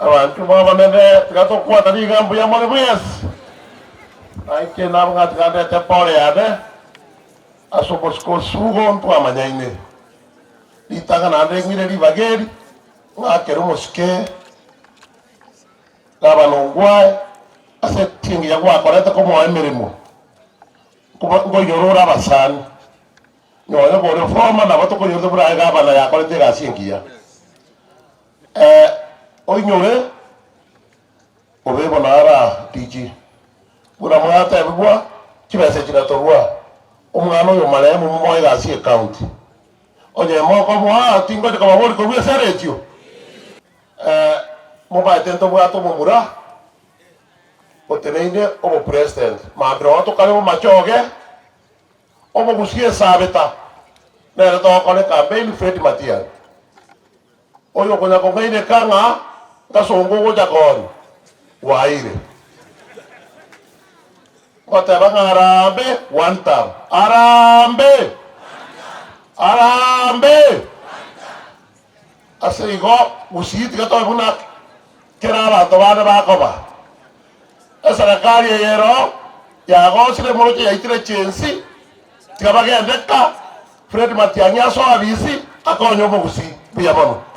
abantu babanene gatokwata ligambo ya mwalimu Yesu aike nabangati kande tepole yade asobosko sugo ntu amanyaine litanga nande ngire libageri ngakero moske labanongwae ase tingi ya gwakorete ko mwa emirimo kuba ngo yorora basani nyoye bore forma na batoko yorde bura ga bana ya korete gasingia oinyore obebona ara tiji bura mwata ebwa kibese kiratorwa omwana oyo maremu mmoye gasi account onye moko mwa tingo de kabori ko bia saretio mobile tento bwato mumura oteneine obo president mabro wato kale mo machoge obo gusie sabeta nere to kone campaign Fred Matiang'i oyo konya kongaine kanga kasongo go jakon waire kota bangarabe one time arambe aseigo usit gato buna kerara to bana bakoba serikali yero ya gosire moroche ya itire chensi tikabage ndeka Fred Matiang'i aso abisi akonyo bogusi biyabono